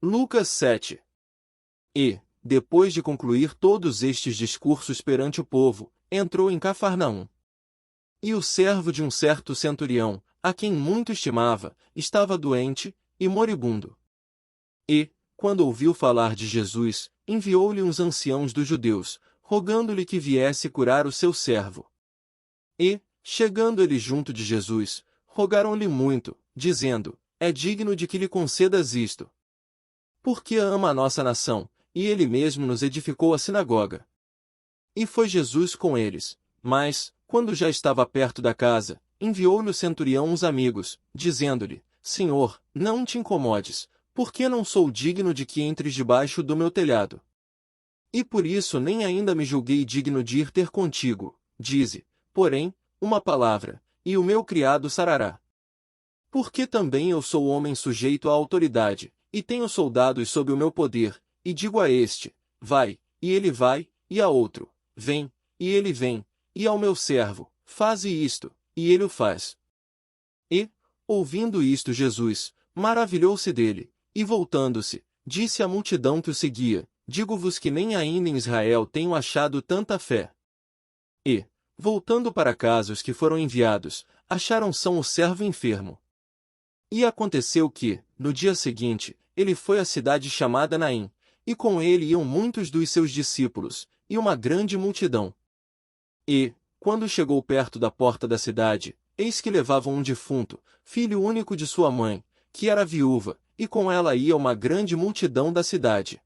Lucas 7. E, depois de concluir todos estes discursos perante o povo, entrou em Cafarnaum. E o servo de um certo centurião, a quem muito estimava, estava doente e moribundo. E, quando ouviu falar de Jesus, enviou-lhe uns anciãos dos judeus, rogando-lhe que viesse curar o seu servo. E, chegando ele junto de Jesus, rogaram-lhe muito, dizendo: É digno de que lhe concedas isto. Porque ama a nossa nação, e ele mesmo nos edificou a sinagoga. E foi Jesus com eles, mas, quando já estava perto da casa, enviou-lhe o centurião uns amigos, dizendo-lhe: Senhor, não te incomodes, porque não sou digno de que entres debaixo do meu telhado. E por isso nem ainda me julguei digno de ir ter contigo. Dize, porém, uma palavra, e o meu criado sarará. Porque também eu sou homem sujeito à autoridade, e tenho soldados sob o meu poder, e digo a este: vai, e ele vai, e a outro: vem, e ele vem, e ao meu servo: faze isto, e ele o faz. E, ouvindo isto Jesus, maravilhou-se dele, e voltando-se, disse à multidão que o seguia: Digo-vos que nem ainda em Israel tenho achado tanta fé. E, voltando para casa os que foram enviados, acharam são o servo enfermo. E aconteceu que, no dia seguinte, ele foi à cidade chamada Naim, e com ele iam muitos dos seus discípulos, e uma grande multidão. E, quando chegou perto da porta da cidade, eis que levavam um defunto, filho único de sua mãe, que era viúva, e com ela ia uma grande multidão da cidade.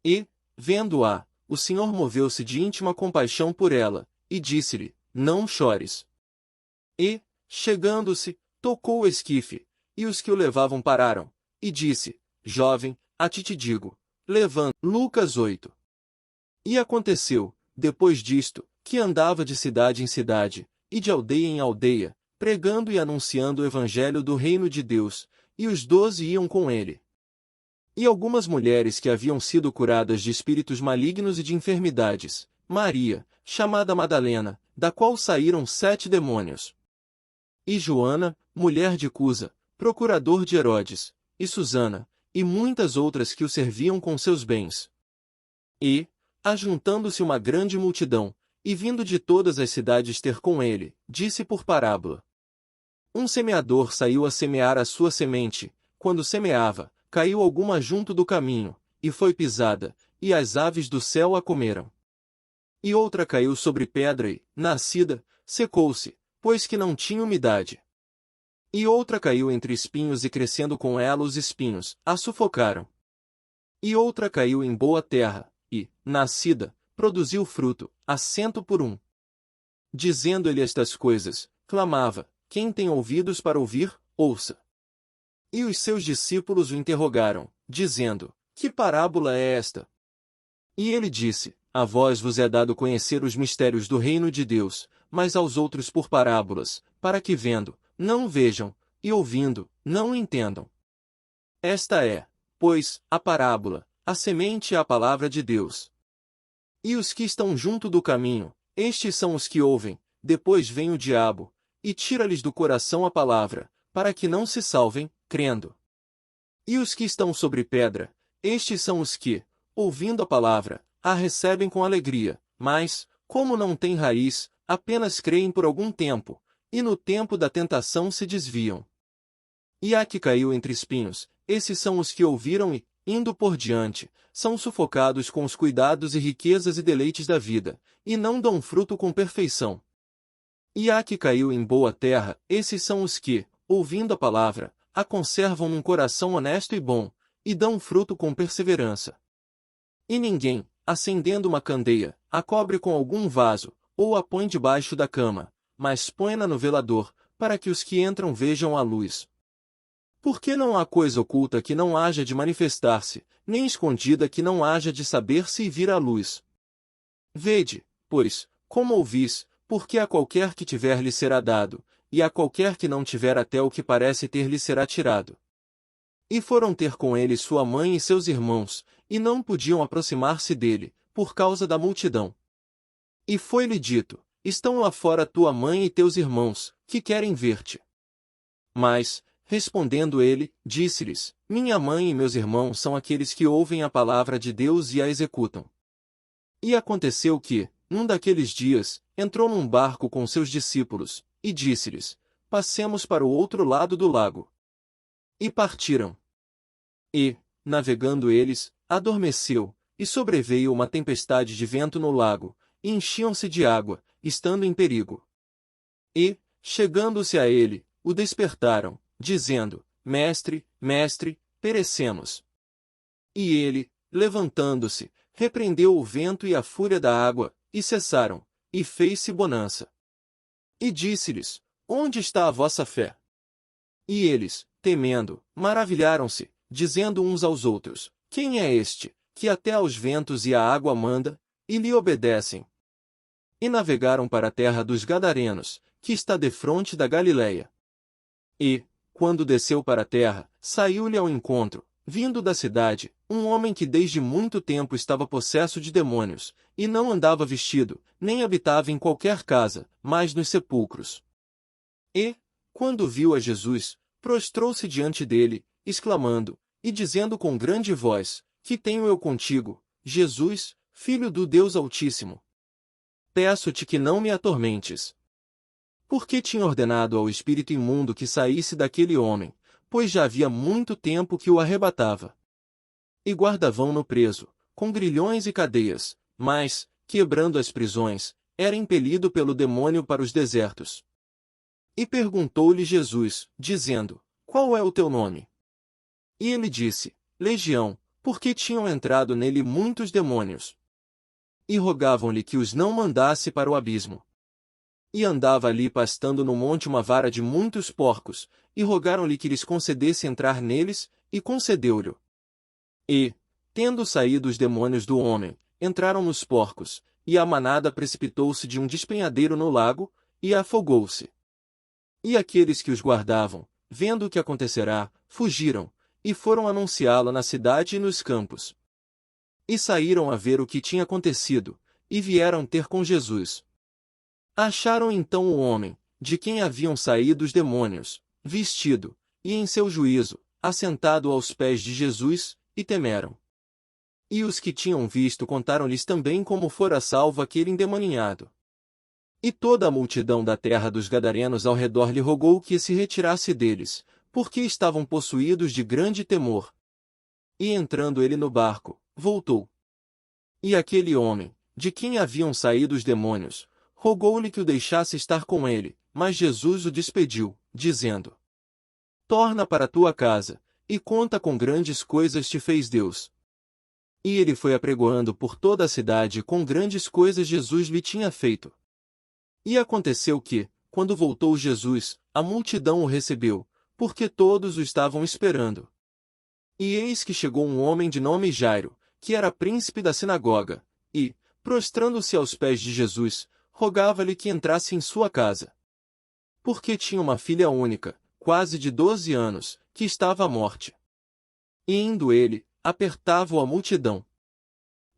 E, vendo-a, o Senhor moveu-se de íntima compaixão por ela, e disse-lhe: Não chores. E, chegando-se, tocou o esquife, e os que o levavam pararam, e disse: Jovem, a ti te digo, levanta. Lucas 8. E aconteceu, depois disto, que andava de cidade em cidade, e de aldeia em aldeia, pregando e anunciando o evangelho do reino de Deus, e os 12 iam com ele. E algumas mulheres que haviam sido curadas de espíritos malignos e de enfermidades, Maria, chamada Madalena, da qual saíram 7 demônios. E Joana, mulher de Cusa, procurador de Herodes, e Susana, e muitas outras que o serviam com seus bens. E, ajuntando-se uma grande multidão, e vindo de todas as cidades ter com ele, disse por parábola: Um semeador saiu a semear a sua semente, quando semeava, caiu alguma junto do caminho, e foi pisada, e as aves do céu a comeram. E outra caiu sobre pedra e, nascida, secou-se, pois que não tinha umidade. E outra caiu entre espinhos e crescendo com ela os espinhos, a sufocaram. E outra caiu em boa terra, e, nascida, produziu fruto, a 100 por 1. Dizendo ele estas coisas, clamava: Quem tem ouvidos para ouvir, ouça. E os seus discípulos o interrogaram, dizendo: Que parábola é esta? E ele disse: A vós vos é dado conhecer os mistérios do reino de Deus, mas aos outros por parábolas, para que vendo, não vejam, e ouvindo, não entendam. Esta é, pois, a parábola, a semente é a palavra de Deus. E os que estão junto do caminho, estes são os que ouvem, depois vem o diabo, e tira-lhes do coração a palavra, para que não se salvem, crendo. E os que estão sobre pedra, estes são os que, ouvindo a palavra, a recebem com alegria, mas, como não têm raiz, apenas creem por algum tempo, e no tempo da tentação se desviam. E a que caiu entre espinhos, esses são os que ouviram e, indo por diante, são sufocados com os cuidados e riquezas e deleites da vida, e não dão fruto com perfeição. E a que caiu em boa terra, esses são os que, ouvindo a palavra, a conservam num coração honesto e bom, e dão fruto com perseverança. E ninguém, acendendo uma candeia, a cobre com algum vaso, ou a põe debaixo da cama, mas põe-na no velador, para que os que entram vejam a luz. Porque não há coisa oculta que não haja de manifestar-se, nem escondida que não haja de saber-se e vir à luz. Vede, pois, como ouvis, porque a qualquer que tiver lhe será dado, e a qualquer que não tiver até o que parece ter lhe será tirado. E foram ter com ele sua mãe e seus irmãos, e não podiam aproximar-se dele, por causa da multidão. E foi-lhe dito: Estão lá fora tua mãe e teus irmãos, que querem ver-te. Mas, respondendo ele, disse-lhes: Minha mãe e meus irmãos são aqueles que ouvem a palavra de Deus e a executam. E aconteceu que, num daqueles dias, entrou num barco com seus discípulos, e disse-lhes: Passemos para o outro lado do lago. E partiram. E, navegando eles, adormeceu, e sobreveio uma tempestade de vento no lago, e enchiam-se de água, estando em perigo. E, chegando-se a ele, o despertaram, dizendo: Mestre, mestre, perecemos. E ele, levantando-se, repreendeu o vento e a fúria da água, e cessaram, e fez-se bonança. E disse-lhes: Onde está a vossa fé? E eles, temendo, maravilharam-se, dizendo uns aos outros: Quem é este, que até aos ventos e à água manda, e lhe obedecem? E navegaram para a terra dos Gadarenos, que está defronte da Galileia. E, quando desceu para a terra, saiu-lhe ao encontro, vindo da cidade, um homem que desde muito tempo estava possesso de demônios, e não andava vestido, nem habitava em qualquer casa, mas nos sepulcros. E, quando viu a Jesus, prostrou-se diante dele, exclamando, e dizendo com grande voz: Que tenho eu contigo, Jesus, Filho do Deus Altíssimo? Peço-te que não me atormentes. Porque tinha ordenado ao espírito imundo que saísse daquele homem, pois já havia muito tempo que o arrebatava. E guardavam-no preso, com grilhões e cadeias, mas, quebrando as prisões, era impelido pelo demônio para os desertos. E perguntou-lhe Jesus, dizendo: Qual é o teu nome? E ele disse: Legião, porque tinham entrado nele muitos demônios. E rogavam-lhe que os não mandasse para o abismo. E andava ali pastando no monte uma vara de muitos porcos, e rogaram-lhe que lhes concedesse entrar neles, e concedeu-lhe. E, tendo saído os demônios do homem, entraram nos porcos, e a manada precipitou-se de um despenhadeiro no lago, e afogou-se. E aqueles que os guardavam, vendo o que acontecerá, fugiram, e foram anunciá-lo na cidade e nos campos. E saíram a ver o que tinha acontecido, e vieram ter com Jesus. Acharam então o homem, de quem haviam saído os demônios, vestido, e em seu juízo, assentado aos pés de Jesus, e temeram. E os que tinham visto contaram-lhes também como fora salvo aquele endemoniado. E toda a multidão da terra dos Gadarenos ao redor lhe rogou que se retirasse deles, porque estavam possuídos de grande temor. E entrando ele no barco, voltou. E aquele homem, de quem haviam saído os demônios, rogou-lhe que o deixasse estar com ele, mas Jesus o despediu, dizendo: Torna para tua casa, e conta com grandes coisas te fez Deus. E ele foi apregoando por toda a cidade com grandes coisas Jesus lhe tinha feito. E aconteceu que, quando voltou Jesus, a multidão o recebeu, porque todos o estavam esperando. E eis que chegou um homem de nome Jairo, que era príncipe da sinagoga, e, prostrando-se aos pés de Jesus, rogava-lhe que entrasse em sua casa. Porque tinha uma filha única, quase de 12 anos, que estava à morte. E indo ele, apertava-o a multidão.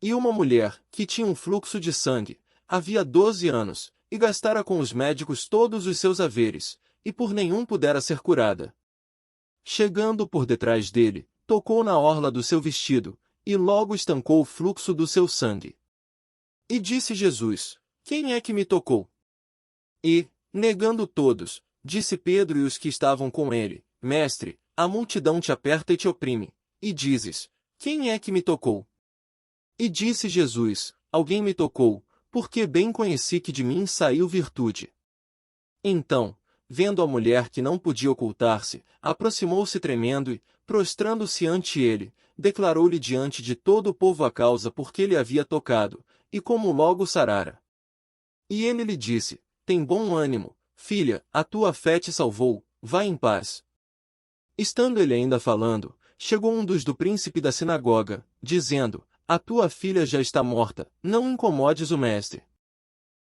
E uma mulher, que tinha um fluxo de sangue, havia 12 anos, e gastara com os médicos todos os seus haveres, e por nenhum pudera ser curada. Chegando por detrás dele, tocou na orla do seu vestido, e logo estancou o fluxo do seu sangue. E disse Jesus: Quem é que me tocou? E, negando todos, disse Pedro e os que estavam com ele: Mestre, a multidão te aperta e te oprime, e dizes: Quem é que me tocou? E disse Jesus: Alguém me tocou, porque bem conheci que de mim saiu virtude. Então, vendo a mulher que não podia ocultar-se, aproximou-se tremendo e, prostrando-se ante ele, declarou-lhe diante de todo o povo a causa por que ele havia tocado, e como logo sarara. E ele lhe disse: Tem bom ânimo, filha, a tua fé te salvou, vai em paz. Estando ele ainda falando, chegou um dos do príncipe da sinagoga, dizendo: A tua filha já está morta, não incomodes o mestre.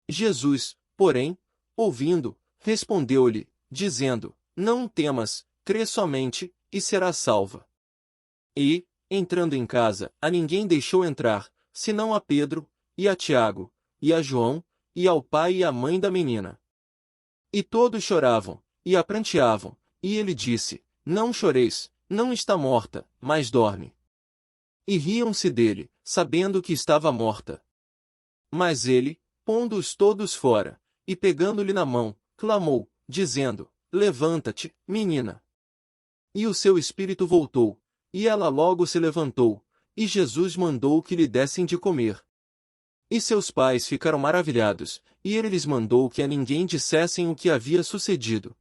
Jesus, porém, ouvindo, respondeu-lhe, dizendo: Não temas, crê somente, e serás salva. E, entrando em casa, a ninguém deixou entrar, senão a Pedro, e a Tiago, e a João, e ao pai e à mãe da menina. E todos choravam, e a pranteavam, e ele disse: não choreis, não está morta, mas dorme. E riam-se dele, sabendo que estava morta. Mas ele, pondo-os todos fora, e pegando-lhe na mão, clamou, dizendo: Levanta-te, menina. E o seu espírito voltou, e ela logo se levantou, e Jesus mandou que lhe dessem de comer. E seus pais ficaram maravilhados, e ele lhes mandou que a ninguém dissessem o que havia sucedido.